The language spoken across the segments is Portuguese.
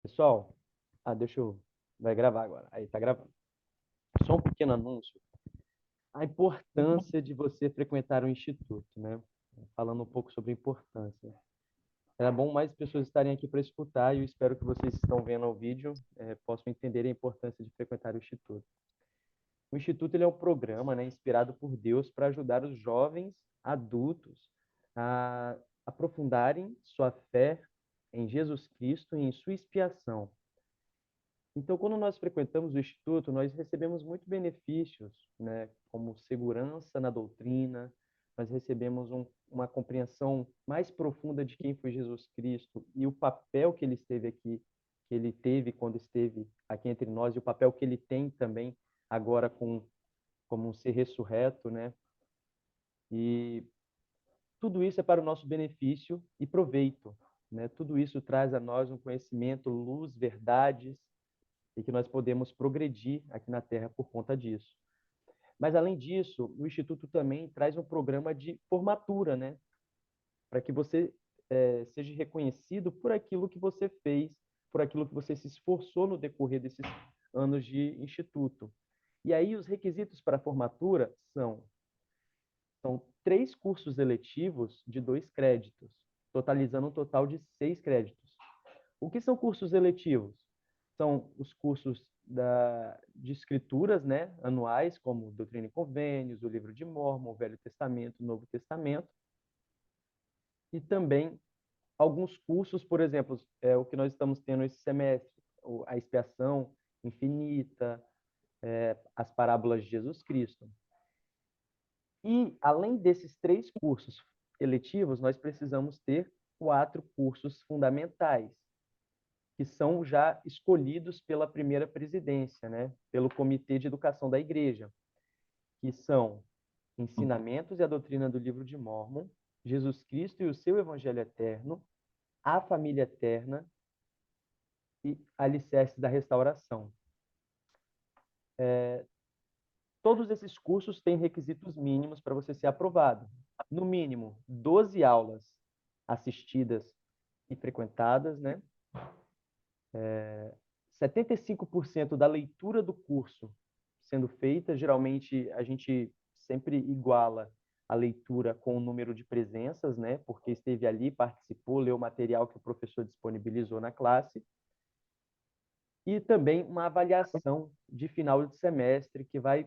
Pessoal, deixa eu. Vai gravar agora. Aí, tá gravando. Só um pequeno anúncio. A importância de você frequentar o instituto, né? Falando um pouco sobre a importância. Era bom mais pessoas estarem aqui para escutar e eu espero que vocês que estão vendo o vídeo possam entender a importância de frequentar o instituto. O instituto ele é um programa, né, inspirado por Deus para ajudar os jovens adultos a aprofundarem sua fé em Jesus Cristo e em sua expiação. Então, quando nós frequentamos o Instituto, nós recebemos muitos benefícios, né, como segurança na doutrina, nós recebemos uma compreensão mais profunda de quem foi Jesus Cristo e o papel que ele esteve aqui, que ele teve quando esteve aqui entre nós, e o papel que ele tem também agora como um ser ressurreto, né? E tudo isso é para o nosso benefício e proveito, né? Tudo isso traz a nós um conhecimento, luz, verdades, e que nós podemos progredir aqui na Terra por conta disso. Mas, além disso, o Instituto também traz um programa de formatura, né? Para que você seja reconhecido por aquilo que você fez, por aquilo que você se esforçou no decorrer desses anos de Instituto. E aí, os requisitos para a formatura são 3 cursos eletivos de 2 créditos, totalizando um total de 6 créditos. O que são cursos eletivos? São os cursos de escrituras, né, anuais, como Doutrina e Convênios, o Livro de Mórmon, o Velho Testamento, o Novo Testamento, e também alguns cursos, por exemplo, o que nós estamos tendo esse semestre, a expiação infinita, as parábolas de Jesus Cristo. E, além desses 3 cursos eletivos, nós precisamos ter 4 cursos fundamentais, que são já escolhidos pela primeira presidência, né? Pelo Comitê de Educação da Igreja, que são Ensinamentos e a Doutrina do Livro de Mórmon, Jesus Cristo e o seu Evangelho Eterno, a Família Eterna e Alicerces da Restauração. Todos esses cursos têm requisitos mínimos para você ser aprovado. No mínimo, 12 aulas assistidas e frequentadas, né? 75% da leitura do curso sendo feita, geralmente a gente sempre iguala a leitura com o número de presenças, né? Porque esteve ali, participou, leu o material que o professor disponibilizou na classe. E também uma avaliação de final de semestre que vai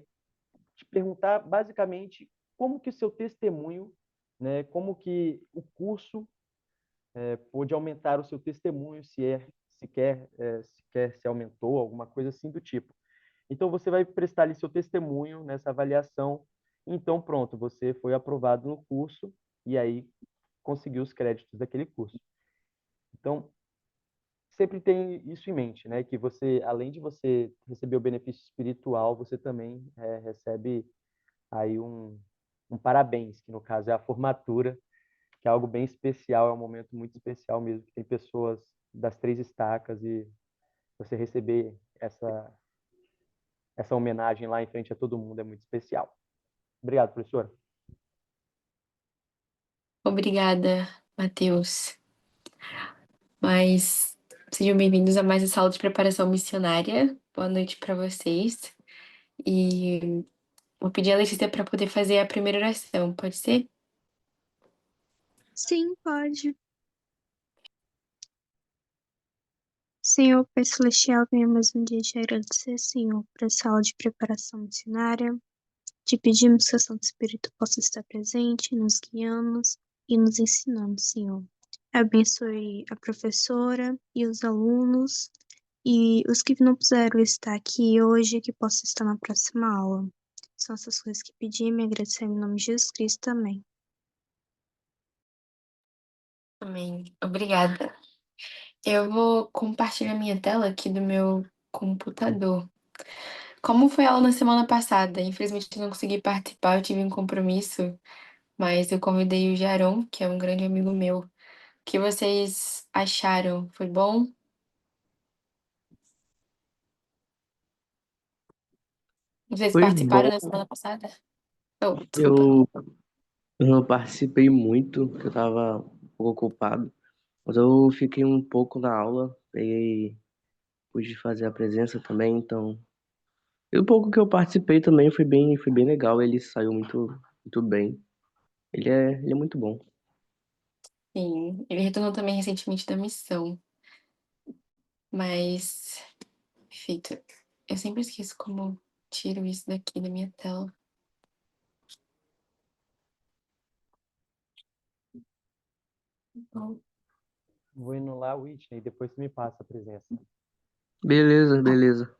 te perguntar basicamente como que o seu testemunho, né, como que o curso pôde aumentar o seu testemunho, se aumentou, alguma coisa assim do tipo. Então, você vai prestar ali seu testemunho nessa avaliação. Então, pronto, você foi aprovado no curso e aí conseguiu os créditos daquele curso. Então, sempre tem isso em mente, né? Que você, além de você receber o benefício espiritual, você também recebe aí um parabéns, que no caso é a formatura, que é algo bem especial, é um momento muito especial mesmo, que tem pessoas das 3 estacas e você receber essa homenagem lá em frente a todo mundo é muito especial. Obrigado, professora. Obrigada, Matheus. Mas sejam bem-vindos a mais essa aula de preparação missionária. Boa noite para vocês. E vou pedir a Letícia para poder fazer a primeira oração, pode ser? Sim, pode. Senhor, Pai Celestial, venha mais um dia te agradecer, Senhor, por essa aula de preparação missionária. Te pedimos que o Santo Espírito possa estar presente, nos guiando e nos ensinando, Senhor. Abençoe a professora e os alunos e os que não puderam estar aqui hoje, que possam estar na próxima aula. São essas coisas que pedimos e agradecemos em nome de Jesus Cristo. Amém. Amém. Obrigada. Eu vou compartilhar minha tela aqui do meu computador. Como foi a aula na semana passada? Infelizmente eu não consegui participar, eu tive um compromisso, mas eu convidei o Jaron, que é um grande amigo meu. O que vocês acharam? Foi bom? Vocês Foi participaram bom. na semana passada? Oh, desculpa. Eu não participei muito, porque eu estava um pouco ocupado, mas eu fiquei um pouco na aula, peguei pude fazer a presença também, então. E o pouco que eu participei também foi bem legal. Ele saiu muito bem. Ele é muito bom. Sim, ele retornou também recentemente da missão, mas perfeito. Eu sempre esqueço como tiro isso daqui da minha tela. Bom, Vou indo lá, Whitney, depois você me passa a presença. Beleza, beleza.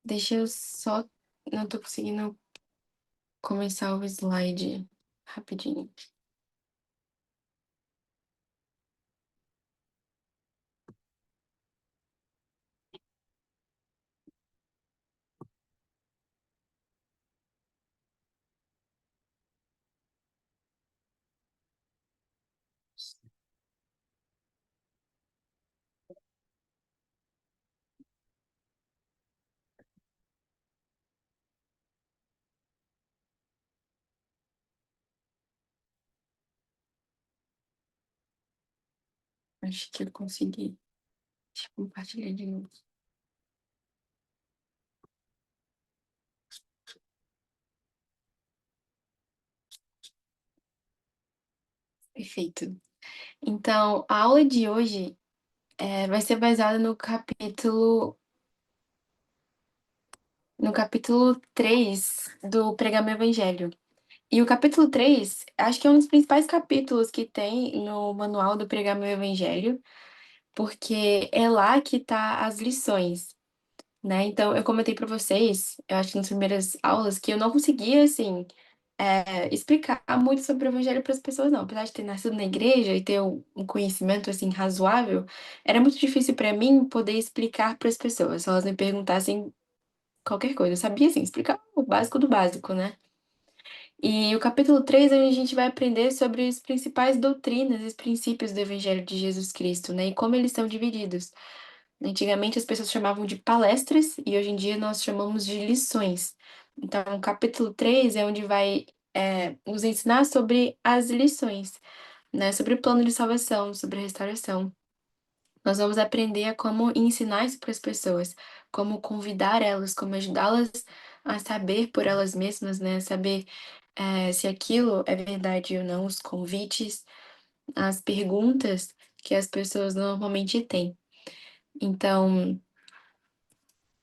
deixa eu só. Não tô conseguindo começar o slide rapidinho. Acho que eu consegui. Deixa eu compartilhar de novo. Perfeito. Então, a aula de hoje vai ser baseada no capítulo 3 do Pregar meu Evangelho. E o capítulo 3 acho que é um dos principais capítulos que tem no manual do Pregar meu Evangelho, porque é lá que tá as lições, né? Então, eu comentei para vocês, eu acho que nas primeiras aulas, que eu não conseguia, assim, explicar muito sobre o evangelho para as pessoas, não. Apesar de ter nascido na igreja e ter um conhecimento, assim, razoável, era muito difícil para mim poder explicar para as pessoas, se elas me perguntassem qualquer coisa. Eu sabia, assim, explicar o básico do básico, né? E o capítulo 3 a gente vai aprender sobre as principais doutrinas e os princípios do evangelho de Jesus Cristo, né? E como eles são divididos. Antigamente as pessoas chamavam de palestras e hoje em dia nós chamamos de lições. Então, o capítulo 3 é onde vai nos ensinar sobre as lições, né? Sobre o plano de salvação, sobre a restauração. Nós vamos aprender a como ensinar isso para as pessoas, como convidar elas, como ajudá-las a saber por elas mesmas, né? Saber se aquilo é verdade ou não, os convites, as perguntas que as pessoas normalmente têm. Então,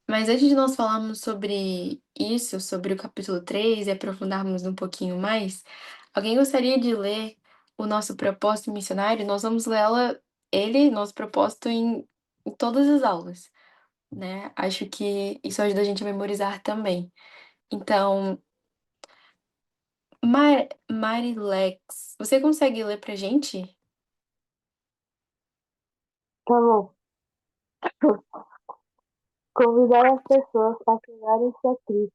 mas antes de nós falarmos sobre isso, sobre o capítulo 3 e aprofundarmos um pouquinho mais, alguém gostaria de ler o nosso propósito missionário? Nós vamos ler nosso propósito em todas as aulas, né? Acho que isso ajuda a gente a memorizar também. Então, Marilex, você consegue ler pra gente? Tá bom. Convidar as pessoas a chegarem-se a Cristo,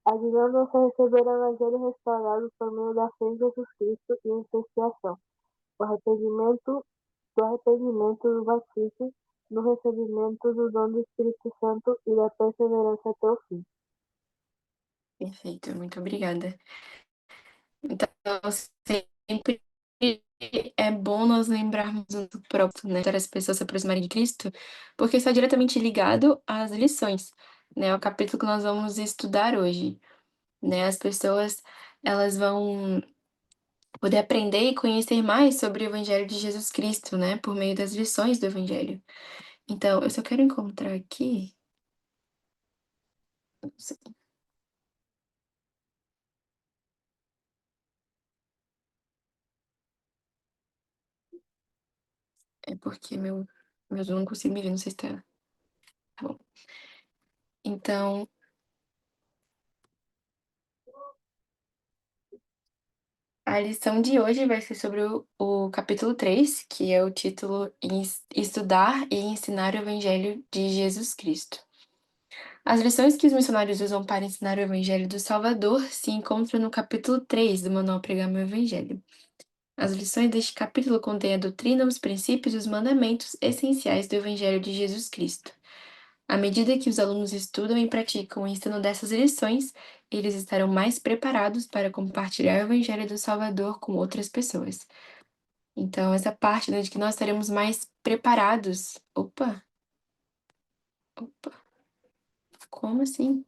ajudando-os a receber o Evangelho restaurado por meio da fé em Jesus Cristo e em sua expiação, do arrependimento do batismo, do recebimento do dom do Espírito Santo e da perseverança até o fim. Perfeito, muito obrigada. Então, sempre é bom nós lembrarmos do próprio, né, para as pessoas se aproximarem de Cristo, porque está diretamente ligado às lições, né, é o capítulo que nós vamos estudar hoje, né, as pessoas, elas vão poder aprender e conhecer mais sobre o Evangelho de Jesus Cristo, né, por meio das lições do Evangelho. Então, eu só quero encontrar aqui, não sei, é porque eu não consigo me ver, não sei se tá bom. Então, a lição de hoje vai ser sobre o capítulo 3, que é o título Estudar e Ensinar o Evangelho de Jesus Cristo. As lições que os missionários usam para ensinar o Evangelho do Salvador se encontram no capítulo 3 do Manual Pregar Meu Evangelho. As lições deste capítulo contêm a doutrina, os princípios e os mandamentos essenciais do Evangelho de Jesus Cristo. À medida que os alunos estudam e praticam o ensino dessas lições, eles estarão mais preparados para compartilhar o Evangelho do Salvador com outras pessoas. Então, essa parte, né, de que nós estaremos mais preparados. Opa! Opa, como assim?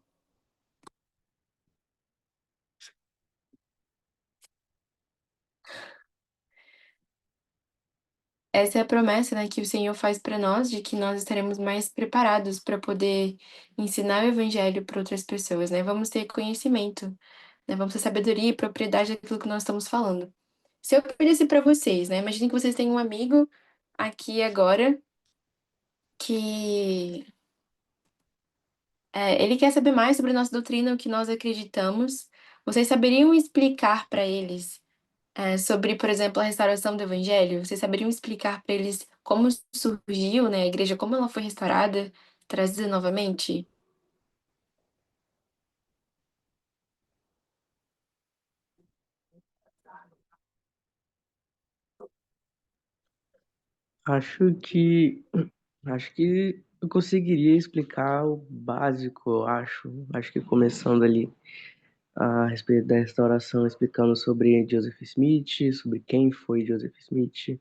Essa é a promessa, né, que o Senhor faz para nós, de que nós estaremos mais preparados para poder ensinar o evangelho para outras pessoas, né? Vamos ter conhecimento, né? Vamos ter sabedoria e propriedade daquilo que nós estamos falando. Se eu pedisse para vocês, né? Imagine que vocês têm um amigo aqui agora que ele quer saber mais sobre a nossa doutrina, o que nós acreditamos. Vocês saberiam explicar para eles sobre, por exemplo, a restauração do evangelho? Vocês saberiam explicar para eles como surgiu, né, a igreja, como ela foi restaurada, trazida novamente? Acho que acho que eu conseguiria explicar o básico, eu acho. Acho que começando ali a respeito da restauração, explicando sobre Joseph Smith, sobre quem foi Joseph Smith,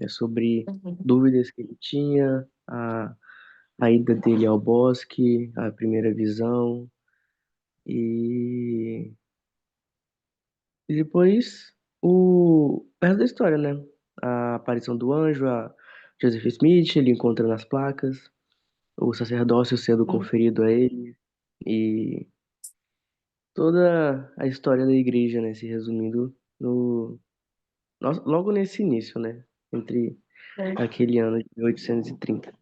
sobre Uhum. dúvidas que ele tinha, a ida dele ao bosque, a primeira visão, e, e depois o resto da história, né? A aparição do anjo, a Joseph Smith, ele encontrando as placas, o sacerdócio sendo Uhum. conferido a ele, e toda a história da igreja, né? Se resumindo logo nesse início, né? Entre É, aquele ano de 1830.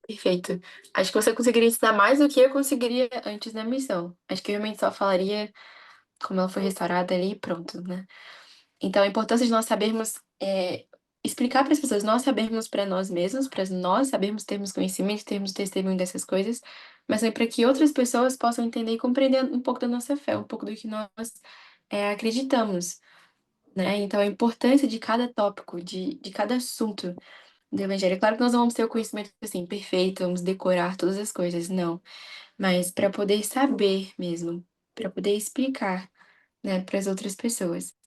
perfeito. Acho que você conseguiria ensinar mais do que eu conseguiria antes da missão. Acho que eu realmente só falaria como ela foi restaurada ali e pronto, né? Então, a importância de nós sabermos explicar para as pessoas, nós sabermos para nós mesmos, para nós sabermos termos conhecimento, termos testemunho dessas coisas, mas também para que outras pessoas possam entender e compreender um pouco da nossa fé, um pouco do que nós acreditamos, né? Então, a importância de cada tópico, de cada assunto do Evangelho. Claro que nós não vamos ter o conhecimento assim perfeito, vamos decorar todas as coisas, não. Mas para poder saber mesmo, para poder explicar, né, para as outras pessoas.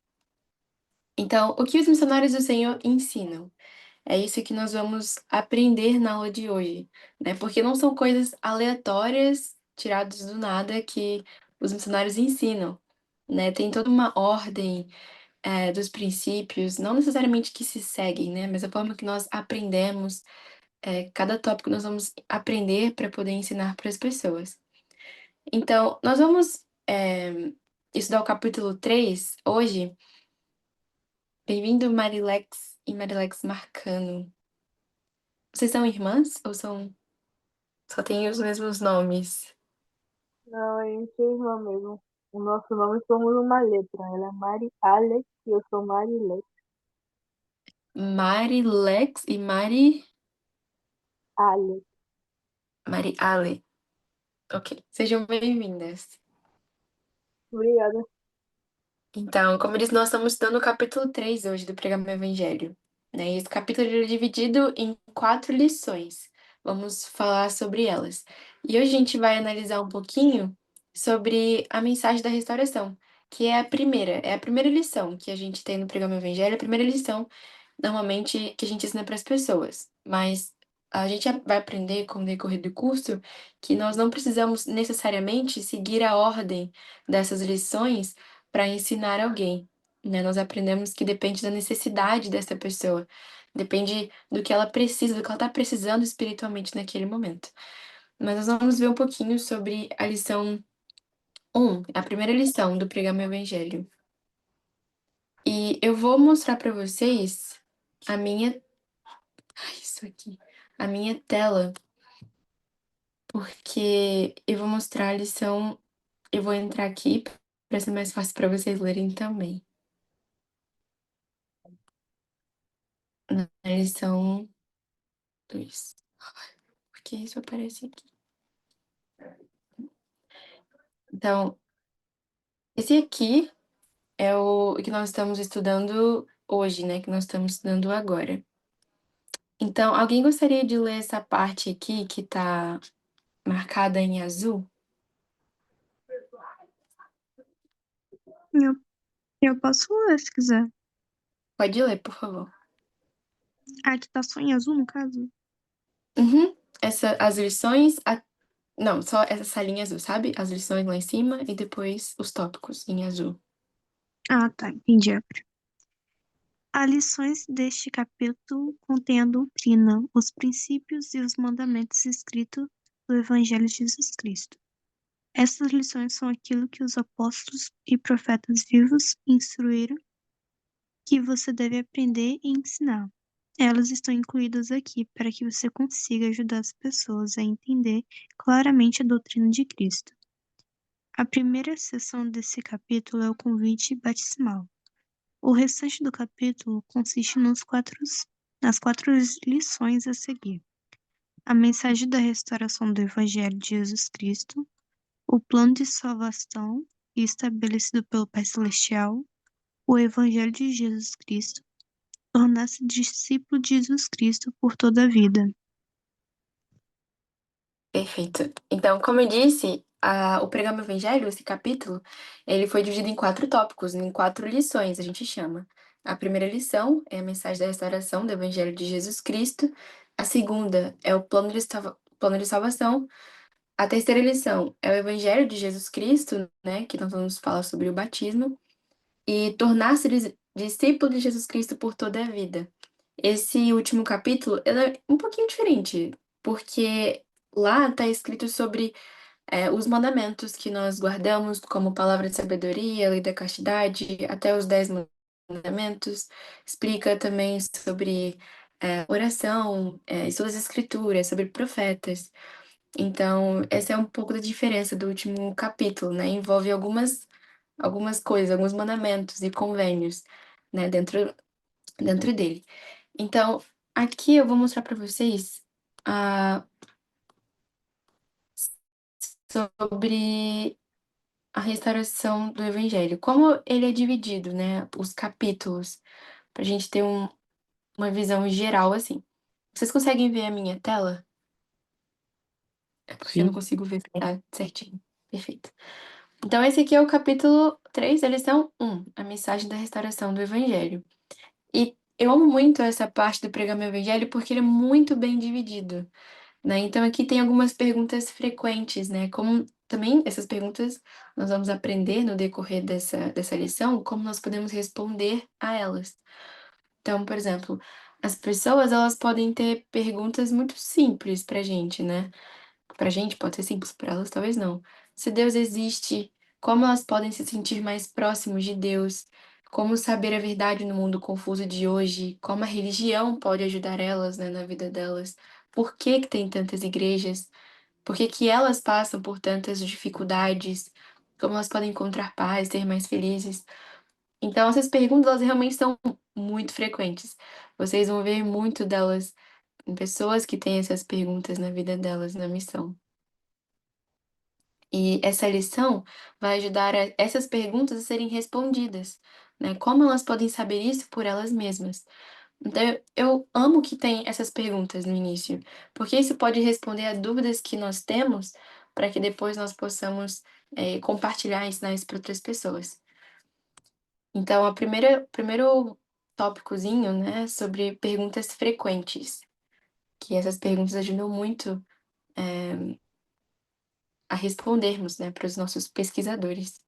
Então, o que os missionários do Senhor ensinam? É isso que nós vamos aprender na aula de hoje, né? Porque não são coisas aleatórias, tiradas do nada, que os missionários ensinam, né? Tem toda uma ordem, dos princípios, não necessariamente que se seguem, né? Mas a forma que nós aprendemos, cada tópico nós vamos aprender para poder ensinar para as pessoas. Então, nós vamos, estudar o capítulo 3 hoje. Bem-vindo, Marilex e Marilex Marcano. Vocês são irmãs ou só têm os mesmos nomes? Não, a gente é irmã mesmo. O nosso nome somos uma letra. Ela é Mari Alex e eu sou Mari Lex. Marilex e Alex. Mari Ale. Ok, sejam bem-vindas. Obrigada. Então, como eu disse, nós estamos estudando o capítulo 3 hoje do Pregar meu Evangelho, né? E esse capítulo ele é dividido em 4 lições. Vamos falar sobre elas. E hoje a gente vai analisar um pouquinho sobre a mensagem da restauração, que é a primeira lição que a gente tem no Pregar meu Evangelho, a primeira lição normalmente que a gente ensina para as pessoas, mas a gente vai aprender com o decorrer do curso que nós não precisamos necessariamente seguir a ordem dessas lições para ensinar alguém, né? Nós aprendemos que depende da necessidade dessa pessoa, depende do que ela precisa, do que ela está precisando espiritualmente naquele momento. Mas nós vamos ver um pouquinho sobre a lição 1, a primeira lição do Pregar meu Evangelho. E eu vou mostrar para vocês a minha isso aqui, a minha tela, porque eu vou mostrar a lição, eu vou entrar aqui para ser mais fácil para vocês lerem também. Na lição 2, porque isso aparece aqui. Então, esse aqui é o que nós estamos estudando hoje, né, que nós estamos estudando agora. Então, alguém gostaria de ler essa parte aqui que tá marcada em azul? Eu, eu posso ler se quiser. Pode ler, por favor. A que tá só em azul, no caso? Uhum. as lições. Não, só essa salinha azul, sabe? As lições lá em cima e depois os tópicos em azul. Ah, tá, entendi. As lições deste capítulo contêm a doutrina, os princípios e os mandamentos escritos do Evangelho de Jesus Cristo. Essas lições são aquilo que os apóstolos e profetas vivos instruíram que você deve aprender e ensinar. Elas estão incluídas aqui para que você consiga ajudar as pessoas a entender claramente a doutrina de Cristo. A primeira seção desse capítulo é o convite batismal. O restante do capítulo consiste nas quatro lições a seguir: a mensagem da restauração do Evangelho de Jesus Cristo, o plano de salvação estabelecido pelo Pai Celestial, o Evangelho de Jesus Cristo, tornar-se discípulo de Jesus Cristo por toda a vida. Perfeito. Então, como eu disse, o Pregar meu Evangelho, esse capítulo, ele foi dividido em 4 tópicos, em 4 lições, a gente chama. A primeira lição é a mensagem da restauração do Evangelho de Jesus Cristo. A segunda é o plano de salvação. A terceira lição é o Evangelho de Jesus Cristo, né, que nós vamos falar sobre o batismo. E tornar-se discípulo de Jesus Cristo por toda a vida. Esse último capítulo, ele é um pouquinho diferente, porque lá está escrito sobre os mandamentos que nós guardamos, como palavra de sabedoria, lei da castidade, até os 10 mandamentos. Explica também sobre oração, estudo das escrituras, sobre profetas. Então, essa é um pouco da diferença do último capítulo, né? Envolve algumas coisas, alguns mandamentos e convênios, né, dentro dele. Então, aqui eu vou mostrar para vocês sobre a restauração do Evangelho. Como ele é dividido, né? Os capítulos, para a gente ter uma visão geral assim. Vocês conseguem ver a minha tela? É porque eu não Sim, consigo ver se tá certinho. Perfeito. Então, esse aqui é o capítulo 3 da lição 1, a mensagem da restauração do Evangelho. E eu amo muito essa parte do Pregar meu Evangelho porque ele é muito bem dividido, né? Então aqui tem algumas perguntas frequentes, né? Como também essas perguntas nós vamos aprender no decorrer dessa lição, como nós podemos responder a elas. Então, por exemplo, as pessoas elas podem ter perguntas muito simples pra gente, né? Pra gente pode ser simples, para elas talvez não. Se Deus existe, como elas podem se sentir mais próximos de Deus? Como saber a verdade no mundo confuso de hoje? Como a religião pode ajudar elas, né, na vida delas? Por que que tem tantas igrejas? Por que que elas passam por tantas dificuldades? Como elas podem encontrar paz, ser mais felizes? Então, essas perguntas, elas realmente são muito frequentes. Vocês vão ver muito delas em pessoas que têm essas perguntas na vida delas, na missão. E essa lição vai ajudar essas perguntas a serem respondidas, né? Como elas podem saber isso por elas mesmas? Então, eu amo que tem essas perguntas no início, porque isso pode responder a dúvidas que nós temos para que depois nós possamos compartilhar e ensinar isso para outras pessoas. Então, primeiro tópicozinho, né, sobre perguntas frequentes, que essas perguntas ajudam muito a respondermos, né, para os nossos pesquisadores.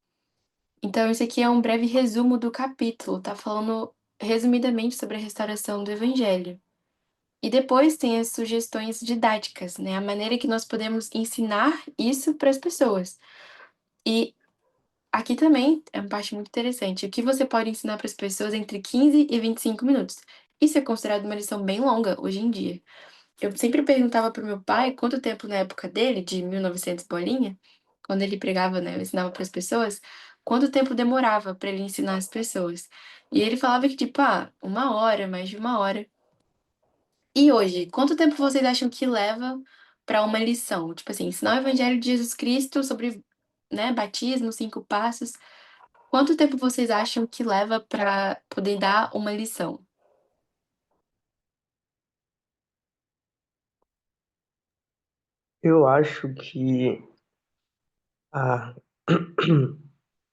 Então, esse aqui é um breve resumo do capítulo, tá falando resumidamente sobre a restauração do Evangelho. E depois tem as sugestões didáticas, né, a maneira que nós podemos ensinar isso para as pessoas. E aqui também é uma parte muito interessante, o que você pode ensinar para as pessoas entre 15 e 25 minutos. Isso é considerado uma lição bem longa hoje em dia. Eu sempre perguntava para o meu pai quanto tempo na época dele, de 1900 bolinha, quando ele pregava, né, eu ensinava para as pessoas, quanto tempo demorava para ele ensinar as pessoas. E ele falava que, tipo, 1 hora, mais de 1 hora. E hoje, quanto tempo vocês acham que leva para uma lição? Tipo assim, ensinar o Evangelho de Jesus Cristo sobre, né, batismo, 5 passos. Quanto tempo vocês acham que leva para poder dar uma lição? eu acho que. Ah,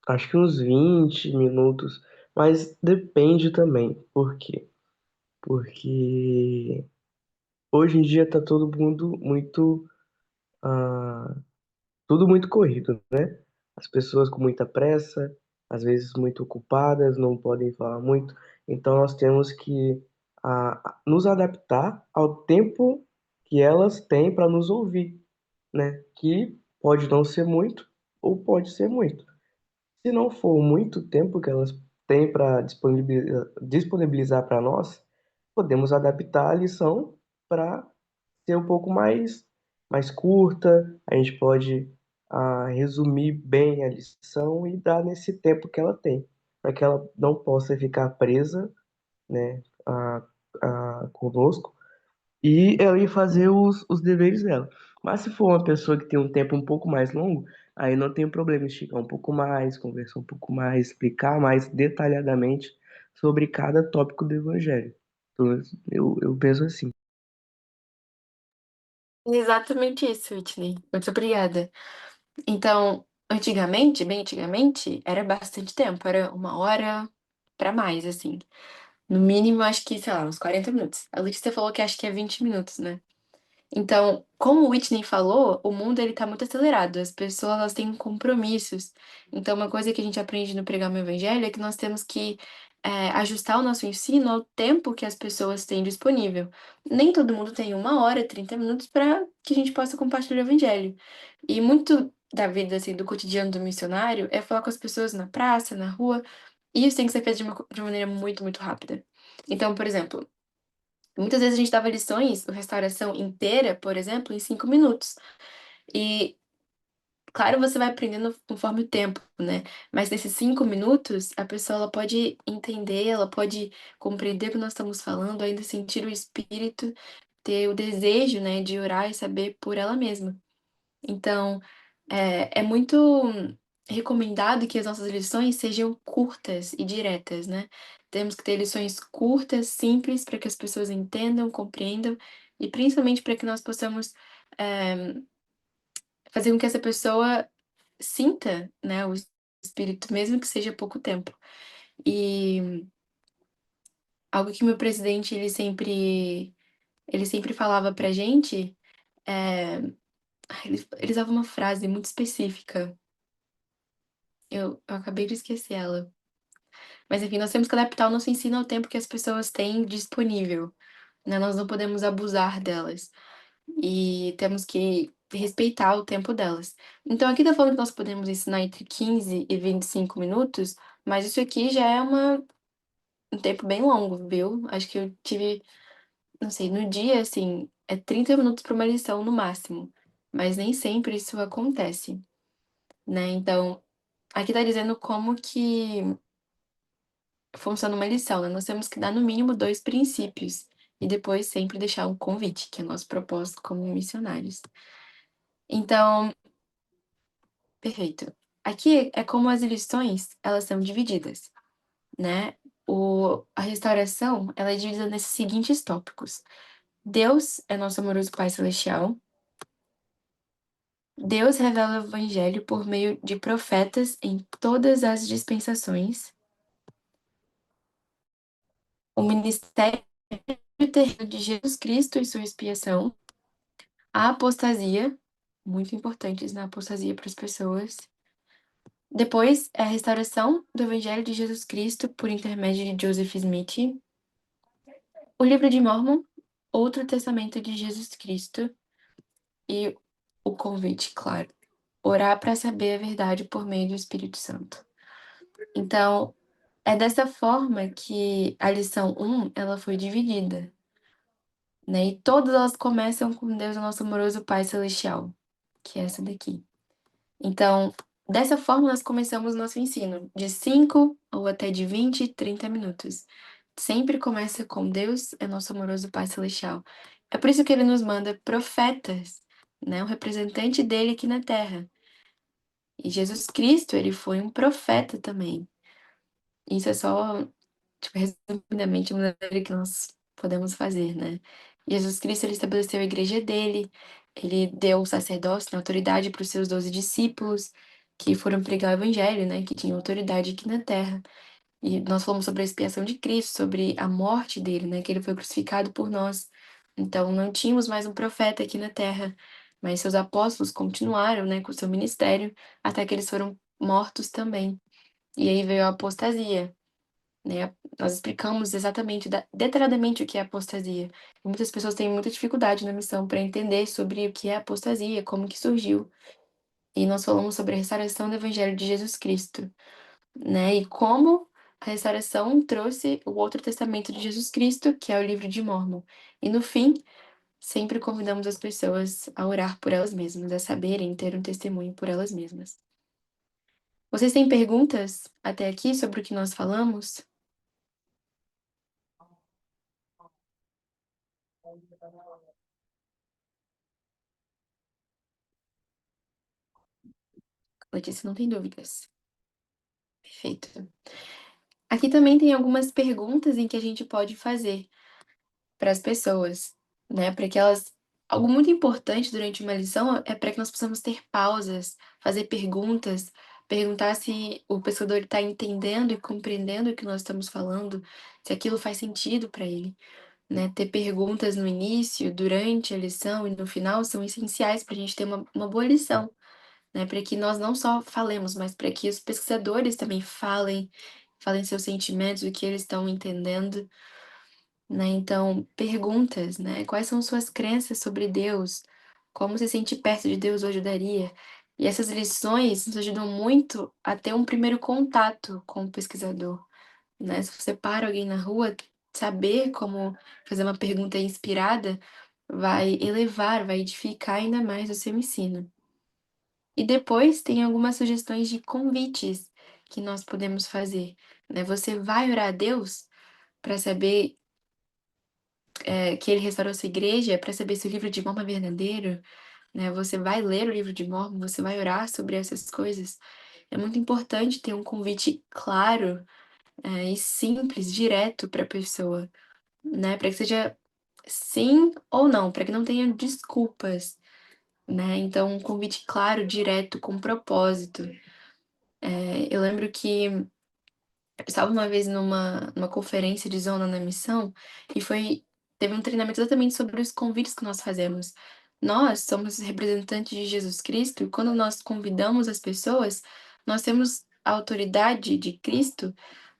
acho que uns 20 minutos, mas depende também. Por quê? Porque hoje em dia tá todo mundo muito, ah, tudo muito corrido, né? As pessoas com muita pressa, às vezes muito ocupadas, não podem falar muito. Então nós temos que nos adaptar ao tempo que elas têm para nos ouvir, né? Que pode não ser muito ou pode ser muito. Se não for muito tempo que elas têm para disponibilizar para nós, podemos adaptar a lição para ser um pouco mais curta. A gente pode resumir bem a lição e dar nesse tempo que ela tem, para que ela não possa ficar presa, né, conosco e ela ir fazer os deveres dela. Mas se for uma pessoa que tem um tempo um pouco mais longo, aí não tem problema esticar um pouco mais, conversar um pouco mais, explicar mais detalhadamente sobre cada tópico do Evangelho. Então, eu penso assim. Exatamente isso, Whitney. Muito obrigada. Então, antigamente, bem antigamente, era bastante tempo, era 1 hora para mais, assim. No mínimo, acho que, sei lá, uns 40 minutos. A Letícia falou que acho que é 20 minutos, né? Então, como o Whitney falou, o mundo ele tá muito acelerado, as pessoas elas têm compromissos. Então, uma coisa que a gente aprende no Pregar o Evangelho é que nós temos que ajustar o nosso ensino ao tempo que as pessoas têm disponível. Nem todo mundo tem 1 hora, 30 minutos para que a gente possa compartilhar o Evangelho. E muito da vida, assim, do cotidiano do missionário é falar com as pessoas na praça, na rua, e isso tem que ser feito de uma maneira muito, muito rápida. Então, por exemplo, muitas vezes a gente dava lições, ou restauração inteira, por exemplo, em 5 minutos. E, claro, você vai aprendendo conforme o tempo, né? Mas nesses 5 minutos, a pessoa ela pode entender, ela pode compreender o que nós estamos falando, ainda sentir o espírito, ter o desejo, né, de orar e saber por ela mesma. Então, é muito recomendado que as nossas lições sejam curtas e diretas, né. Temos que ter lições curtas, simples, para que as pessoas entendam, compreendam e principalmente para que nós possamos, eh, fazer com que essa pessoa sinta, né, o espírito, mesmo que seja pouco tempo. E algo que meu presidente ele sempre falava pra gente, eh, ele usava uma frase muito específica. Eu acabei de esquecer ela. Mas enfim, nós temos que adaptar o nosso ensino ao tempo que as pessoas têm disponível, né, nós não podemos abusar delas, e temos que respeitar o tempo delas. Então aqui tá falando que nós podemos ensinar entre 15 e 25 minutos, mas isso aqui já é um tempo bem longo, viu. Acho que eu tive, não sei, no dia, assim, é 30 minutos para uma lição no máximo, mas nem sempre isso acontece, né. Então, aqui tá dizendo como que funciona uma lição, né, nós temos que dar no mínimo 2 princípios, e depois sempre deixar um convite, que é o nosso propósito como missionários. Então, perfeito. Aqui é como as lições, elas são divididas, né. A restauração, ela é dividida nesses seguintes tópicos: Deus é nosso amoroso Pai celestial, Deus revela o evangelho por meio de profetas em todas as dispensações, o ministério terreno de Jesus Cristo e sua expiação, a apostasia, muito importantes na apostasia para as pessoas. Depois, é a restauração do Evangelho de Jesus Cristo por intermédio de Joseph Smith. O Livro de Mórmon, outro testamento de Jesus Cristo. E o convite, claro. Orar para saber a verdade por meio do Espírito Santo. Então, é dessa forma que a lição 1, ela foi dividida, né, e todas elas começam com Deus, o nosso amoroso Pai celestial, que é essa daqui. Então, dessa forma nós começamos nosso ensino, de 5 ou até de 20, 30 minutos. Sempre começa com Deus é nosso amoroso Pai celestial. É por isso que ele nos manda profetas, né, o representante dele aqui na terra. E Jesus Cristo, ele foi um profeta também. Isso é só, tipo, resumidamente, uma maneira que nós podemos fazer, né. Jesus Cristo, ele estabeleceu a igreja dele, ele deu o sacerdócio, né, autoridade para os seus 12 discípulos, que foram pregar o evangelho, né, que tinham autoridade aqui na terra. E nós falamos sobre a expiação de Cristo, sobre a morte dele, né, que ele foi crucificado por nós, Então, não tínhamos mais um profeta aqui na Terra, mas seus apóstolos continuaram, né, com o seu ministério, até que eles foram mortos também. E aí veio a apostasia, né? Nós explicamos exatamente, detalhadamente o que é apostasia. Muitas pessoas têm muita dificuldade na missão para entender sobre o que é apostasia, como que surgiu. E nós falamos sobre a restauração do Evangelho de Jesus Cristo, né? E como a restauração trouxe o outro testamento de Jesus Cristo, que é o livro de Mórmon. E no fim, sempre convidamos as pessoas a orar por elas mesmas, a saberem ter um testemunho por elas mesmas. Vocês têm perguntas até aqui sobre o que nós falamos? Letícia, não tem dúvidas. Perfeito. Aqui também tem algumas perguntas em que a gente pode fazer para as pessoas, né? Para que elas. Algo muito importante durante uma lição é para que nós possamos ter pausas, fazer perguntas, perguntar se o pescador está entendendo e compreendendo o que nós estamos falando, se aquilo faz sentido para ele, né? Ter perguntas no início, durante a lição e no final são essenciais para a gente ter uma boa lição, né? Para que nós não só falemos, mas para que os pesquisadores também falem seus sentimentos, o que eles estão entendendo, né? Então, perguntas, né? Quais são suas crenças sobre Deus? Como se sentir perto de Deus o ajudaria? E essas lições nos ajudam muito a ter um primeiro contato com o pesquisador, né? Se você para alguém na rua, saber como fazer uma pergunta inspirada vai elevar, vai edificar ainda mais o seu ensino. E depois tem algumas sugestões de convites que nós podemos fazer, né? Você vai orar a Deus para saber que ele restaurou sua igreja, para saber se o livro de Mormon é verdadeiro, né? Você vai ler o livro de Mormon, você vai orar sobre essas coisas. É muito importante ter um convite claro, e simples, direto para a pessoa, né? Para que seja sim ou não, para que não tenha desculpas, né? Então, um convite claro, direto, com propósito. Eu lembro que eu estava uma vez numa conferência de Zona na Missão e teve um treinamento exatamente sobre os convites que nós fazemos. Nós somos representantes de Jesus Cristo e quando nós convidamos as pessoas, nós temos a autoridade de Cristo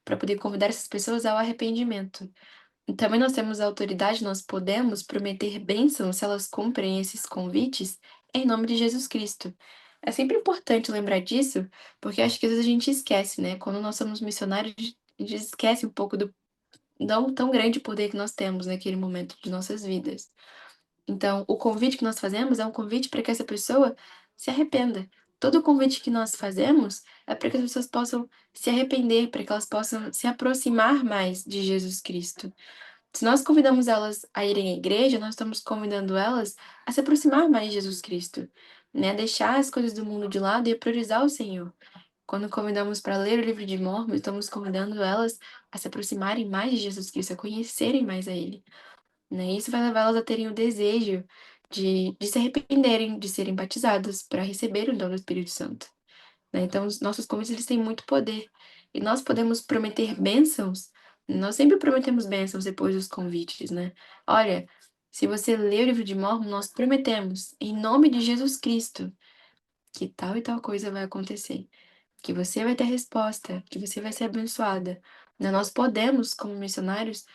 para poder convidar essas pessoas ao arrependimento. E também nós temos a autoridade, nós podemos prometer bênçãos se elas cumprem esses convites em nome de Jesus Cristo. É sempre importante lembrar disso, porque acho que às vezes a gente esquece, né? Quando nós somos missionários, a gente esquece um pouco do não tão grande poder que nós temos naquele momento de nossas vidas. Então, o convite que nós fazemos é um convite para que essa pessoa se arrependa. Todo convite que nós fazemos é para que as pessoas possam se arrepender, para que elas possam se aproximar mais de Jesus Cristo. Se nós convidamos elas a irem à igreja, nós estamos convidando elas a se aproximar mais de Jesus Cristo, né? Deixar as coisas do mundo de lado e a priorizar o Senhor. Quando convidamos para ler o livro de Mórmon, estamos convidando elas a se aproximarem mais de Jesus Cristo, a conhecerem mais a Ele, né? Isso vai levar elas a terem o desejo de se arrependerem, de serem batizadas para receber o dom do Espírito Santo, né? Então, os nossos convites, eles têm muito poder. E nós podemos prometer bênçãos. Nós sempre prometemos bênçãos depois dos convites, né? Olha, se você ler o livro de Mórmon, nós prometemos, em nome de Jesus Cristo, que tal e tal coisa vai acontecer. Que você vai ter resposta, que você vai ser abençoada. Né? Nós podemos, como missionários,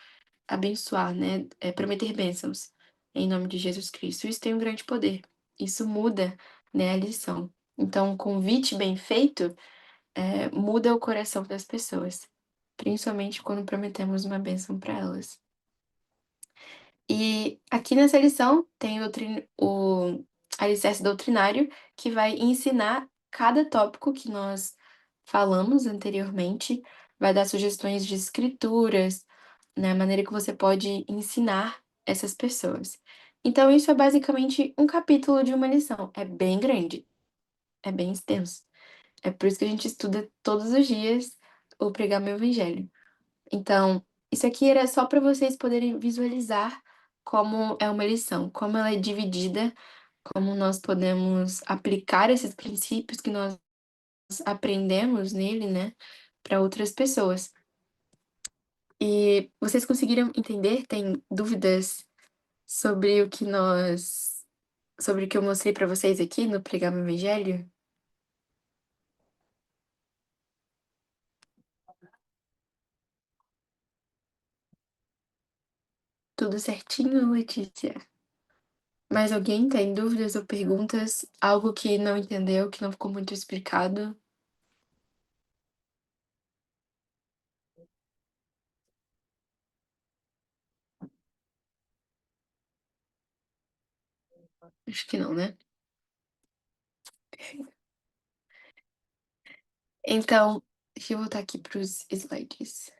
abençoar, né? Prometer bênçãos em nome de Jesus Cristo. Isso tem um grande poder. Isso muda, né, a lição. Então, um convite bem feito muda o coração das pessoas, principalmente quando prometemos uma bênção para elas. E aqui nessa lição tem o alicerce doutrinário, que vai ensinar cada tópico que nós falamos anteriormente, vai dar sugestões de escrituras, né, a maneira que você pode ensinar essas pessoas. Então, isso é basicamente um capítulo de uma lição. É bem grande, é bem extenso. É por isso que a gente estuda todos os dias o Pregar Meu Evangelho. Então, isso aqui era só para vocês poderem visualizar como é uma lição, como ela é dividida, como nós podemos aplicar esses princípios que nós aprendemos nele, né, para outras pessoas. E vocês conseguiram entender? Tem dúvidas sobre sobre o que eu mostrei para vocês aqui no Pregar o Evangelho? Tudo certinho, Letícia? Mais alguém tem dúvidas ou perguntas? Algo que não entendeu, que não ficou muito explicado? Acho que não, né? Então, deixa eu voltar aqui para os slides.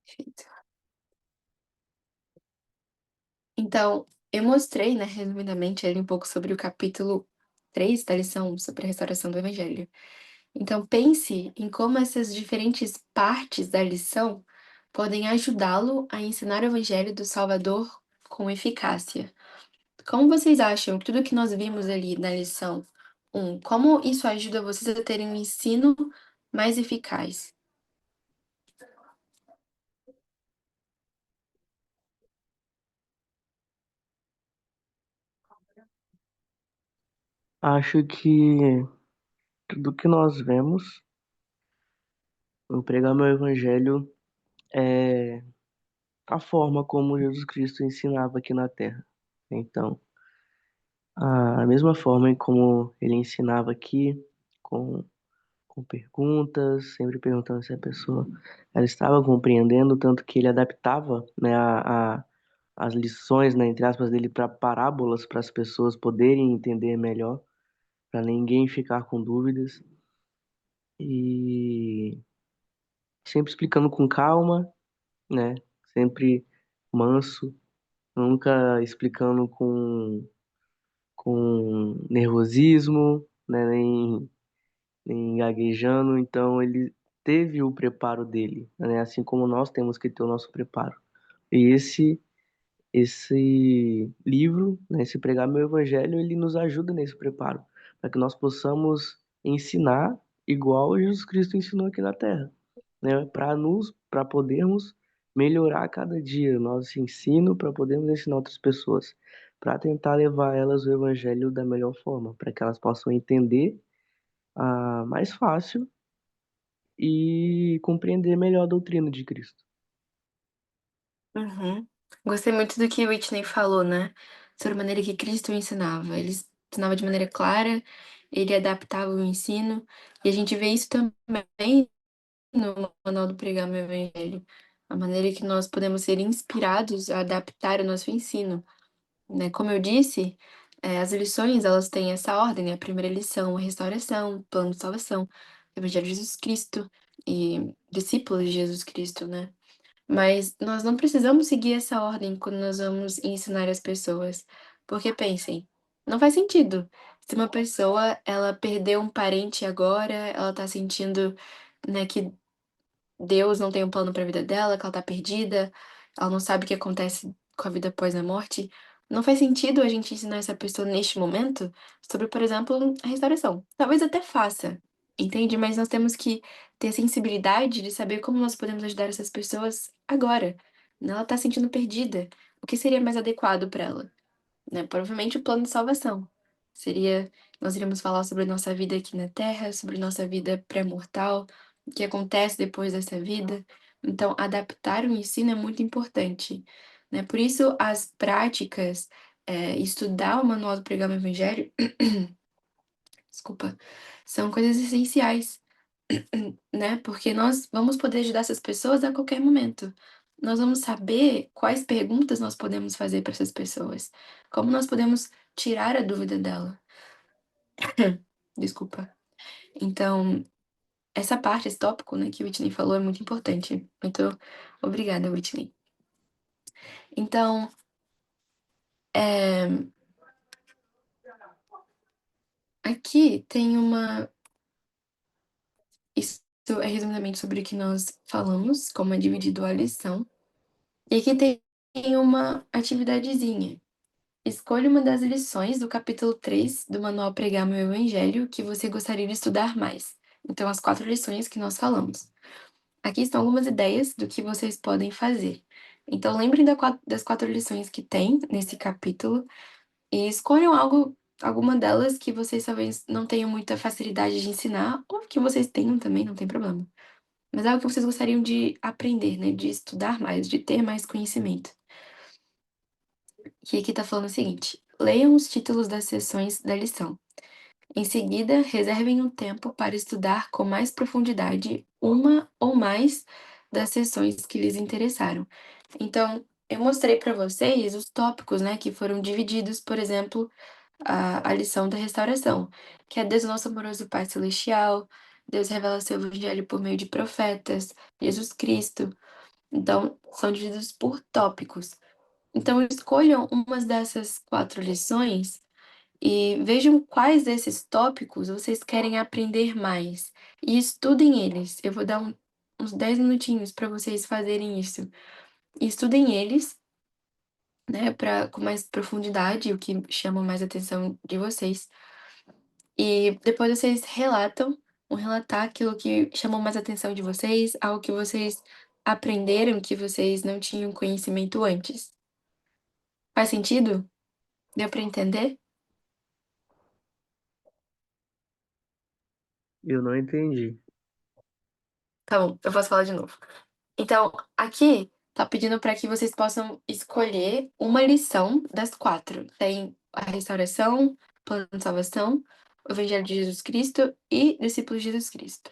Perfeito. Então, eu mostrei, né, resumidamente, ali um pouco sobre o capítulo 3 da lição sobre a restauração do Evangelho. Então, pense em como essas diferentes partes da lição podem ajudá-lo a ensinar o Evangelho do Salvador com eficácia. Como vocês acham que tudo que nós vimos ali na lição como isso ajuda vocês a terem um ensino mais eficaz? Acho que tudo que nós vemos no pregar meu evangelho é a forma como Jesus Cristo ensinava aqui na Terra. Então, a mesma forma em como ele ensinava aqui, com, com perguntas, sempre perguntando se a pessoa ela estava compreendendo, tanto que ele adaptava, né, as lições, né, entre aspas, dele para parábolas, para as pessoas poderem entender melhor, para ninguém ficar com dúvidas. E sempre explicando com calma, né? Sempre manso, nunca explicando com nervosismo, né? Nem gaguejando. Então ele teve o preparo dele, né? Assim como nós temos que ter o nosso preparo. E esse livro, né, esse Pregar Meu Evangelho, ele nos ajuda nesse preparo, para que nós possamos ensinar igual Jesus Cristo ensinou aqui na Terra, né, para podermos melhorar a cada dia nosso ensino, para podermos ensinar outras pessoas, para tentar levar elas o Evangelho da melhor forma, para que elas possam entender mais fácil e compreender melhor a doutrina de Cristo. Uhum. Gostei muito do que o Whitney falou, né? Sobre a maneira que Cristo ensinava. Ele ensinava de maneira clara, ele adaptava o ensino, e a gente vê isso também no Manual do Pregar Meu Evangelho. A maneira que nós podemos ser inspirados a adaptar o nosso ensino, né? Como eu disse, as lições, elas têm essa ordem, né? A primeira lição, a restauração, o plano de salvação, o Evangelho de Jesus Cristo e discípulos de Jesus Cristo, né? Mas nós não precisamos seguir essa ordem quando nós vamos ensinar as pessoas. Porque pensem, não faz sentido. Se uma pessoa, ela perdeu um parente agora, ela tá sentindo, né, que Deus não tem um plano para a vida dela, que ela tá perdida, ela não sabe o que acontece com a vida após a morte. Não faz sentido a gente ensinar essa pessoa neste momento sobre, por exemplo, a restauração. Talvez até faça, entende? Mas nós temos que ter sensibilidade de saber como nós podemos ajudar essas pessoas agora. Ela tá se sentindo perdida. O que seria mais adequado para ela? Né? Provavelmente o plano de salvação. Seria, nós iríamos falar sobre a nossa vida aqui na Terra, sobre nossa vida pré-mortal, o que acontece depois dessa vida. Então, adaptar o ensino é muito importante, né? Por isso, as práticas, estudar o Manual do Pregão do Evangelho, desculpa, são coisas essenciais, né? Porque nós vamos poder ajudar essas pessoas a qualquer momento. Nós vamos saber quais perguntas nós podemos fazer para essas pessoas, como nós podemos tirar a dúvida dela. Desculpa. Então, essa parte, esse tópico, né, que o Whitney falou é muito importante. Muito obrigada, Whitney. Então, é, aqui tem uma. Isso é resumidamente sobre o que nós falamos, como é dividido a lição. E aqui tem uma atividadezinha. escolha uma das lições do capítulo 3 do Manual Pregar Meu Evangelho que você gostaria de estudar mais. Então, as 4 lições que nós falamos. Aqui estão algumas ideias do que vocês podem fazer. Então, lembrem das 4 lições que tem nesse capítulo e escolham alguma delas que vocês talvez não tenham muita facilidade de ensinar, ou que vocês tenham também, não tem problema. Mas é algo que vocês gostariam de aprender, né? De estudar mais, de ter mais conhecimento. E aqui tá falando o seguinte: leiam os títulos das seções da lição. Em seguida, reservem um tempo para estudar com mais profundidade uma ou mais das seções que lhes interessaram. Então, eu mostrei para vocês os tópicos, né, que foram divididos, por exemplo, a lição da restauração, que é Deus nosso amoroso Pai Celestial, Deus revela seu evangelho por meio de profetas, Jesus Cristo. Então, são divididos por tópicos. Então, escolham umas dessas 4 lições e vejam quais desses tópicos vocês querem aprender mais. E estudem eles. Eu vou dar uns 10 minutinhos para vocês fazerem isso. E estudem eles, né, com mais profundidade, o que chama mais atenção de vocês. E depois vocês vão relatar aquilo que chamou mais atenção de vocês, algo que vocês aprenderam que vocês não tinham conhecimento antes. Faz sentido? Deu para entender? Eu não entendi. Tá bom, eu posso falar de novo. Então, aqui tá pedindo para que vocês possam escolher uma lição das 4. Tem a restauração, plano de salvação, o Evangelho de Jesus Cristo e discípulos de Jesus Cristo.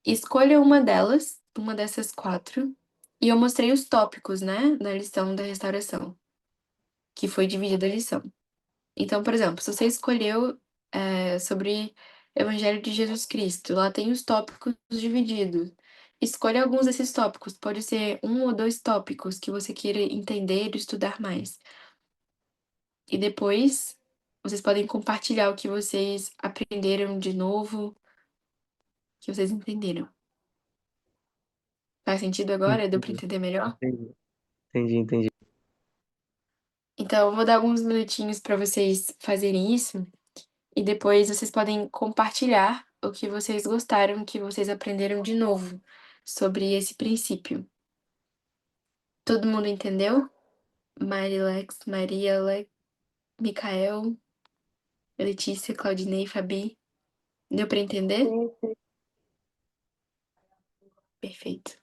Escolha uma delas, uma dessas 4, e eu mostrei os tópicos, né, da lição da restauração, que foi dividida a lição. Então, por exemplo, se você escolheu sobre Evangelho de Jesus Cristo, lá tem os tópicos divididos. Escolha alguns desses tópicos, pode ser 1 ou 2 tópicos que você queira entender e estudar mais. E depois, vocês podem compartilhar o que vocês aprenderam de novo, que vocês entenderam. Faz sentido agora? Deu para Entendi, entender melhor? entendi. Então, eu vou dar alguns minutinhos para vocês fazerem isso. E depois vocês podem compartilhar o que vocês gostaram, que vocês aprenderam de novo sobre esse princípio. Todo mundo entendeu? Marilex, Maria, Micael, Letícia, Claudinei, Fabi. Deu para entender? Sim, sim. Perfeito.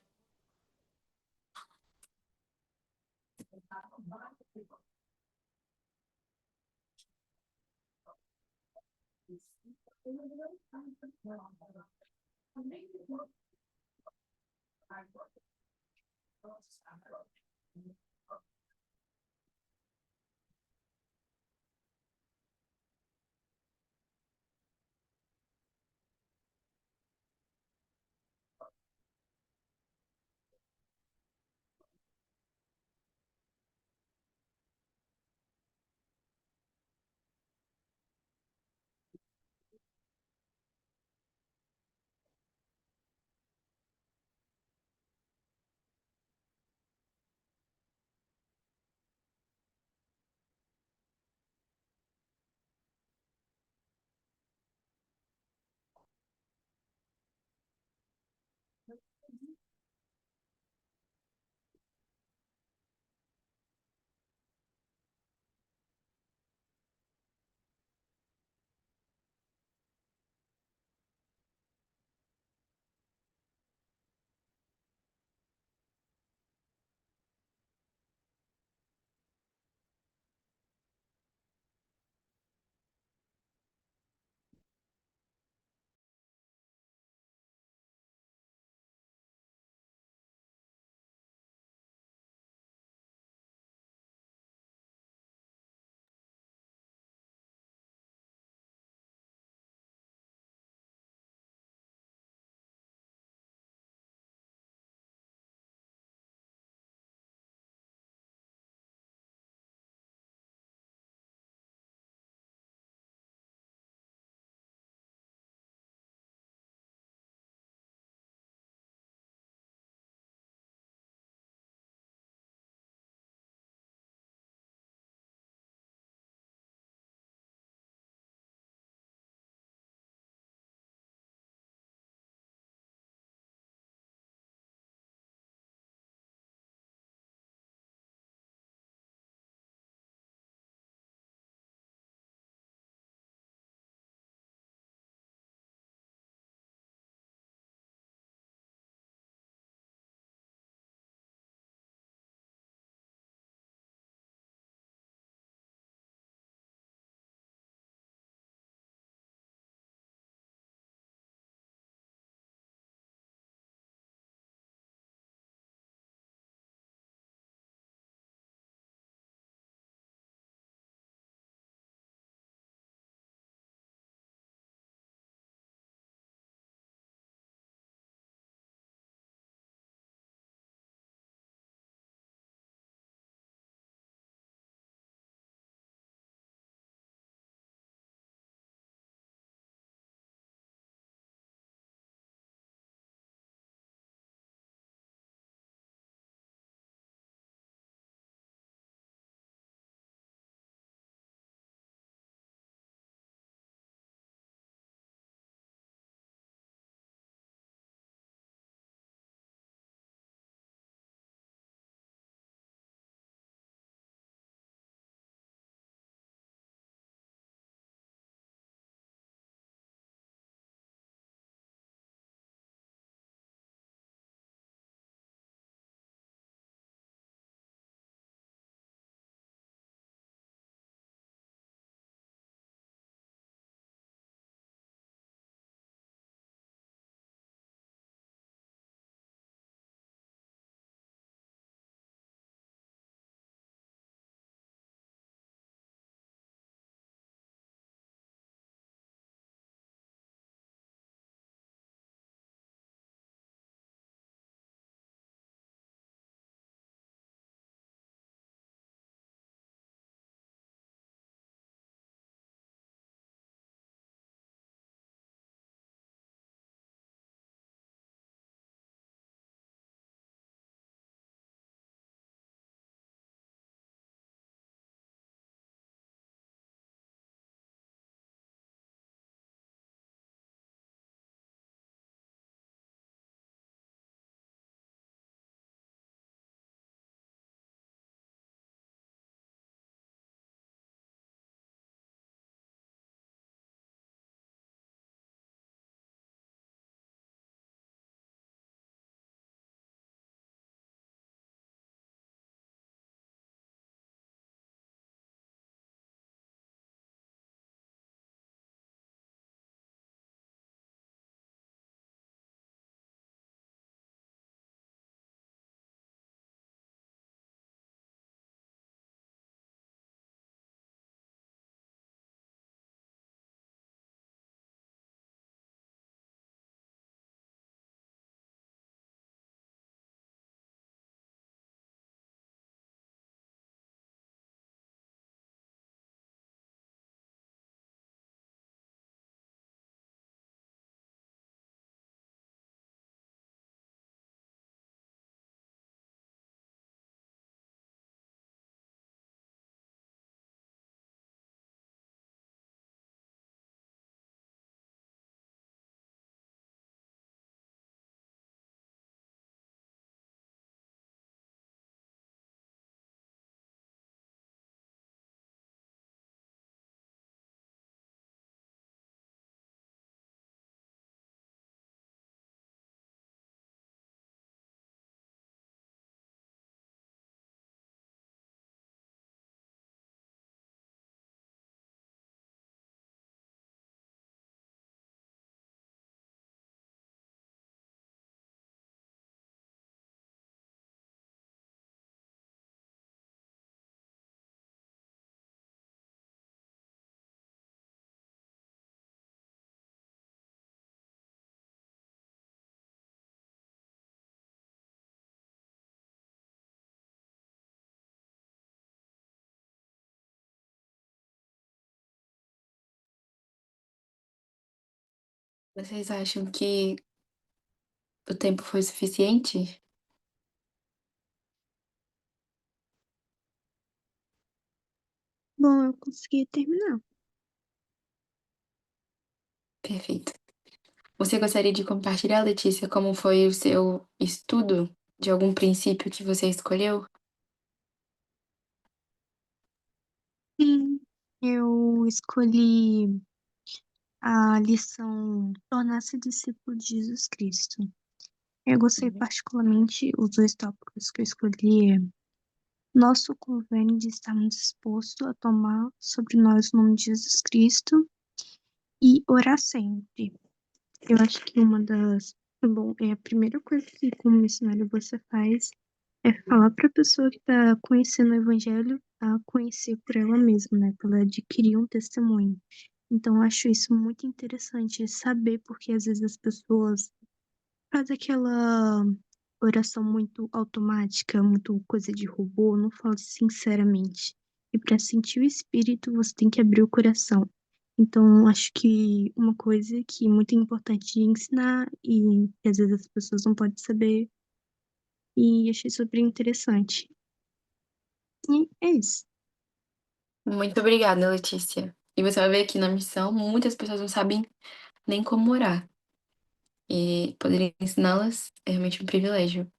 Vocês acham que o tempo foi suficiente? Bom, eu consegui terminar. Perfeito. Você gostaria de compartilhar, Letícia, como foi o seu estudo de algum princípio que você escolheu? Sim, eu escolhi a lição Tornar-se discípulo de Jesus Cristo. Eu gostei particularmente, os dois tópicos que eu escolhi é nosso convênio de estarmos dispostos a tomar sobre nós o nome de Jesus Cristo e orar sempre. Eu acho que uma das. Bom, é a primeira coisa que, como missionário, você faz é falar para a pessoa que está conhecendo o Evangelho a conhecer por ela mesma, né? Para ela adquirir um testemunho. Então, eu acho isso muito interessante, saber porque às vezes as pessoas fazem aquela oração muito automática, muito coisa de robô, não fala sinceramente. E para sentir o espírito, você tem que abrir o coração. Então, acho que uma coisa que é muito importante de ensinar e que às vezes as pessoas não podem saber, e achei super interessante. E é isso. Muito obrigada, Letícia. E você vai ver aqui na missão, muitas pessoas não sabem nem como orar. E poder ensiná-las é realmente um privilégio.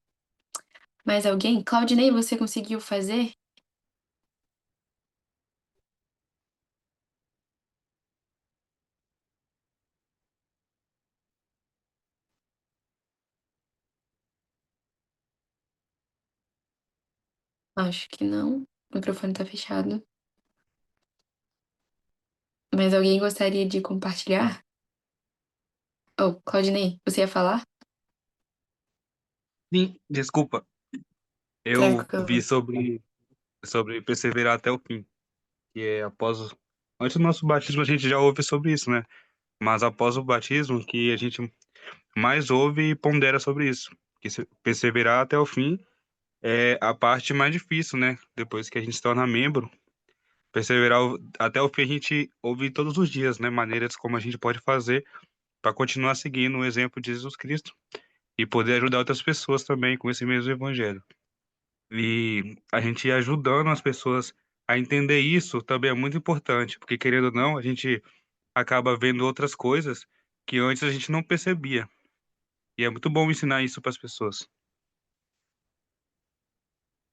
Mais alguém? Claudinei, você conseguiu fazer? Acho que não. O microfone tá fechado. Mas alguém gostaria de compartilhar? Oh, Claudinei, você ia falar? Sim, desculpa. Eu vi Tranquilo. sobre perseverar até o fim, que é antes do nosso batismo a gente já ouve sobre isso, né? Mas após o batismo que a gente mais ouve e pondera sobre isso, que perseverar até o fim é a parte mais difícil, né? Depois que a gente se torna membro, até o fim a gente ouve todos os dias, né? Maneiras como a gente pode fazer para continuar seguindo o exemplo de Jesus Cristo e poder ajudar outras pessoas também com esse mesmo evangelho. E a gente ir ajudando as pessoas a entender isso também é muito importante, porque querendo ou não, a gente acaba vendo outras coisas que antes a gente não percebia. E é muito bom ensinar isso para as pessoas.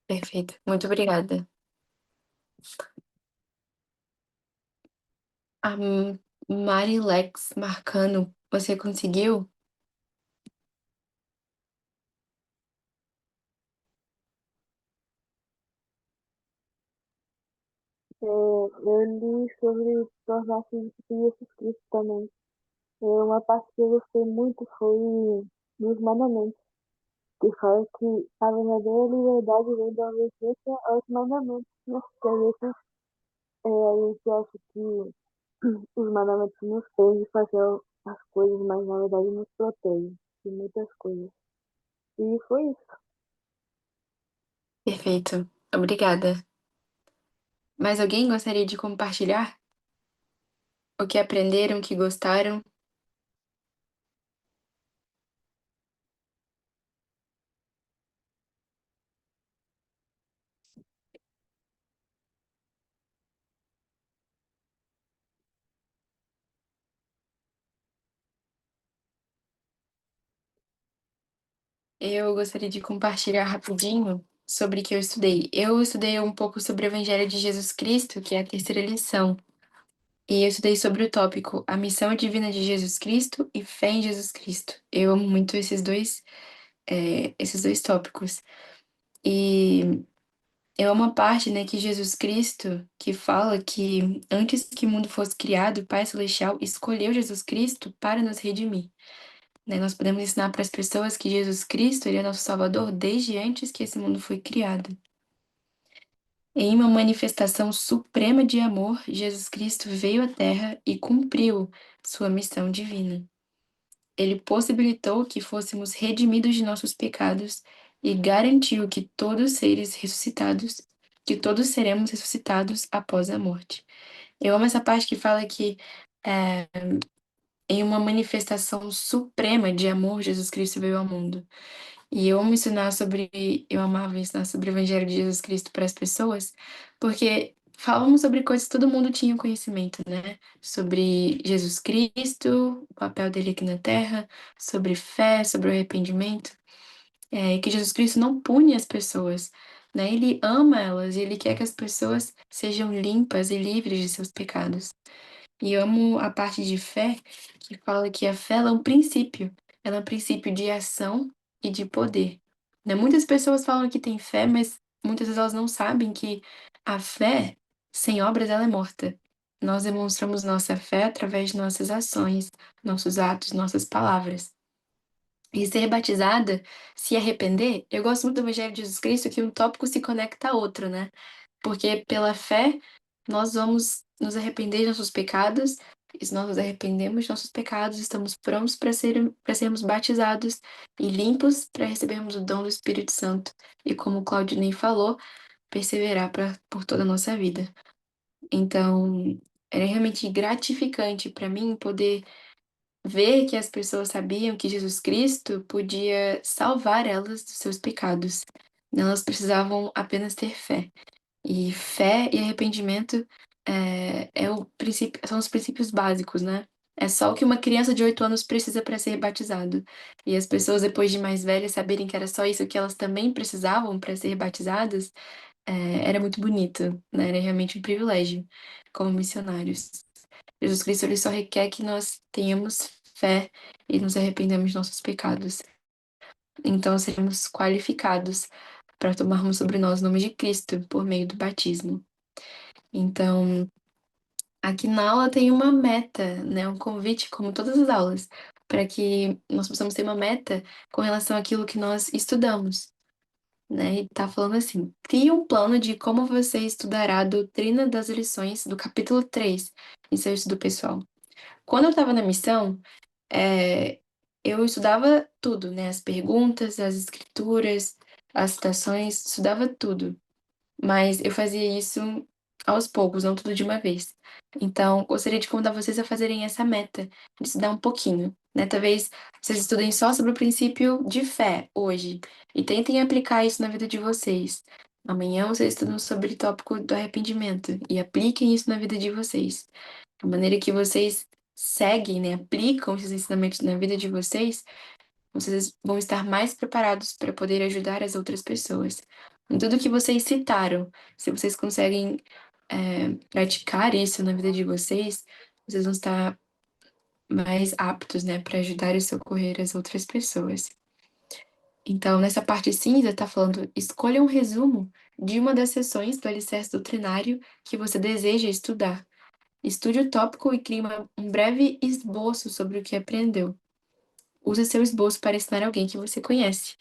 Perfeito. Muito obrigada. A Marilex Marcano, você conseguiu? Eu li sobre tornar-se discípulo de Jesus Cristo também. Uma parte que eu gostei muito foi nos mandamentos, que fala que a verdadeira liberdade vem da obediência aos mandamentos, né? Que às vezes a gente acha que os mandamentos nos prendem de fazer as coisas, mas na verdade nos protegem de muitas coisas. E foi isso. Perfeito. Obrigada. Mais alguém gostaria de compartilhar o que aprenderam, o que gostaram? Eu gostaria de compartilhar rapidinho sobre o que eu estudei. Eu estudei um pouco sobre o Evangelho de Jesus Cristo, que é a terceira lição. E eu estudei sobre o tópico A Missão Divina de Jesus Cristo e Fé em Jesus Cristo. Eu amo muito esses dois tópicos. E eu amo a parte, né, que Jesus Cristo, que fala que antes que o mundo fosse criado, o Pai Celestial escolheu Jesus Cristo para nos redimir. Né? Nós podemos ensinar para as pessoas que Jesus Cristo, ele é nosso Salvador desde antes que esse mundo foi criado. Em uma manifestação suprema de amor, Jesus Cristo veio à Terra e cumpriu sua missão divina. Ele possibilitou que fôssemos redimidos de nossos pecados e garantiu que todos seremos ressuscitados após a morte. Eu amo essa parte que fala que em uma manifestação suprema de amor, Jesus Cristo veio ao mundo. E eu amava ensinar sobre o Evangelho de Jesus Cristo para as pessoas, porque falávamos sobre coisas que todo mundo tinha conhecimento, né? Sobre Jesus Cristo, o papel dele aqui na Terra, sobre fé, sobre o arrependimento. Que Jesus Cristo não pune as pessoas, né? Ele ama elas e ele quer que as pessoas sejam limpas e livres de seus pecados. E amo a parte de fé que fala que a fé ela é um princípio. Ela é um princípio de ação e de poder. Né? Muitas pessoas falam que têm fé, mas muitas vezes elas não sabem que a fé sem obras ela é morta. Nós demonstramos nossa fé através de nossas ações, nossos atos, nossas palavras. E ser batizada, se arrepender, eu gosto muito do Evangelho de Jesus Cristo, que um tópico se conecta a outro, né? Porque pela fé nós vamos nos arrepender de nossos pecados, e se nós nos arrependemos de nossos pecados, estamos prontos para sermos batizados e limpos para recebermos o dom do Espírito Santo. E como o Claudinei falou, perseverar por toda a nossa vida. Então, era realmente gratificante para mim poder ver que as pessoas sabiam que Jesus Cristo podia salvar elas dos seus pecados. Elas precisavam apenas ter fé. E fé e arrependimento são os princípios básicos, né? É só o que uma criança de 8 anos precisa para ser batizado. E as pessoas, depois de mais velhas, saberem que era só isso que elas também precisavam para ser batizadas, era muito bonito, né? Era realmente um privilégio como missionários. Jesus Cristo ele só requer que nós tenhamos fé e nos arrependamos de nossos pecados. Então seremos qualificados para tomarmos sobre nós o nome de Cristo por meio do batismo. Então, aqui na aula tem uma meta, né? Um convite, como todas as aulas, para que nós possamos ter uma meta com relação àquilo que nós estudamos. Né? E tá falando assim: crie um plano de como você estudará a doutrina das lições do capítulo 3 em seu estudo pessoal. Quando eu estava na missão, é, eu estudava tudo, né? As perguntas, as escrituras, as citações, estudava tudo. Mas eu fazia isso aos poucos, não tudo de uma vez. Então, gostaria de convidar vocês a fazerem essa meta, de estudar um pouquinho, né? Talvez vocês estudem só sobre o princípio de fé hoje e tentem aplicar isso na vida de vocês. Amanhã vocês estudam sobre o tópico do arrependimento e apliquem isso na vida de vocês. A maneira que vocês seguem, né, aplicam esses ensinamentos na vida de vocês, vocês vão estar mais preparados para poder ajudar as outras pessoas. Em tudo que vocês citaram, se vocês conseguem praticar isso na vida de vocês, vocês vão estar mais aptos, né, para ajudar e socorrer as outras pessoas. Então, nessa parte cinza, está falando: escolha um resumo de uma das sessões do alicerce doutrinário que você deseja estudar. Estude o tópico e crie um breve esboço sobre o que aprendeu. Use seu esboço para ensinar alguém que você conhece.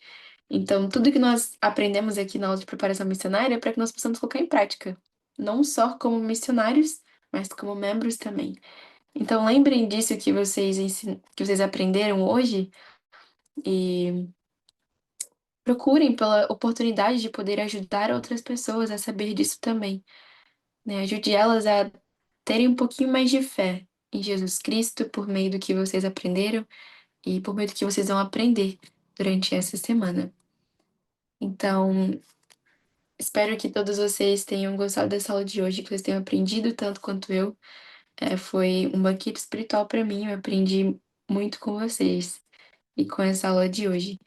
Então, tudo que nós aprendemos aqui na aula de preparação missionária é para que nós possamos colocar em prática, não só como missionários, mas como membros também. Então, lembrem disso que vocês aprenderam hoje e procurem pela oportunidade de poder ajudar outras pessoas a saber disso também, né? Ajude elas a terem um pouquinho mais de fé em Jesus Cristo por meio do que vocês aprenderam e por meio do que vocês vão aprender durante essa semana. Então, espero que todos vocês tenham gostado dessa aula de hoje, que vocês tenham aprendido tanto quanto eu. Foi um banquete espiritual para mim, eu aprendi muito com vocês e com essa aula de hoje.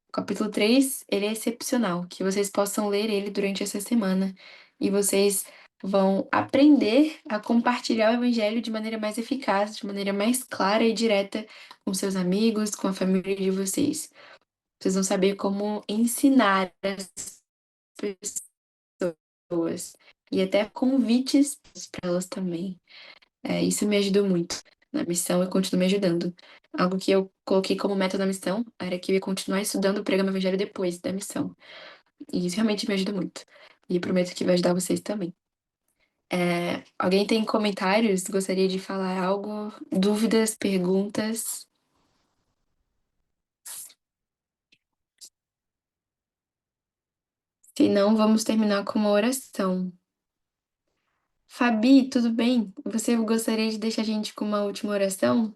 O capítulo 3 ele é excepcional, que vocês possam ler ele durante essa semana e vocês vão aprender a compartilhar o evangelho de maneira mais eficaz, de maneira mais clara e direta com seus amigos, com a família de vocês. Vocês vão saber como ensinar as pessoas e até convites para elas também. Isso me ajudou muito na missão e continua me ajudando. Algo que eu coloquei como meta na missão era que eu ia continuar estudando o programa Evangelho depois da missão. E isso realmente me ajuda muito. E prometo que vai ajudar vocês também. Alguém tem comentários? Gostaria de falar algo? Dúvidas, perguntas? Se não, vamos terminar com uma oração. Fabi, tudo bem? Você gostaria de deixar a gente com uma última oração?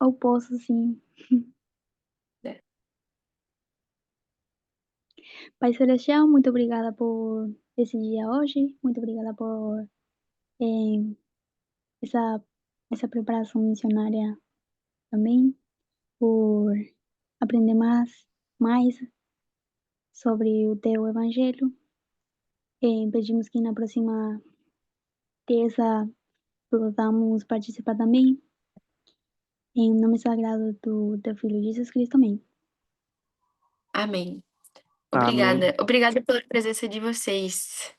eu posso sim. É. Pai Celestial, muito obrigada por esse dia hoje, muito obrigada por eh, essa, essa preparação missionária também, por aprender mais sobre o teu evangelho. Pedimos que na próxima terça podamos participar também, em nome sagrado do teu Filho Jesus Cristo, amém. Amém. Amém. Obrigada. Obrigada pela presença de vocês.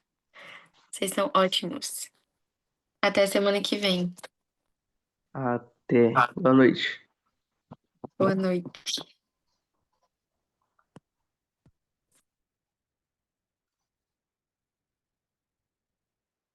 Vocês são ótimos. Até semana que vem. Até. Boa noite. Boa noite.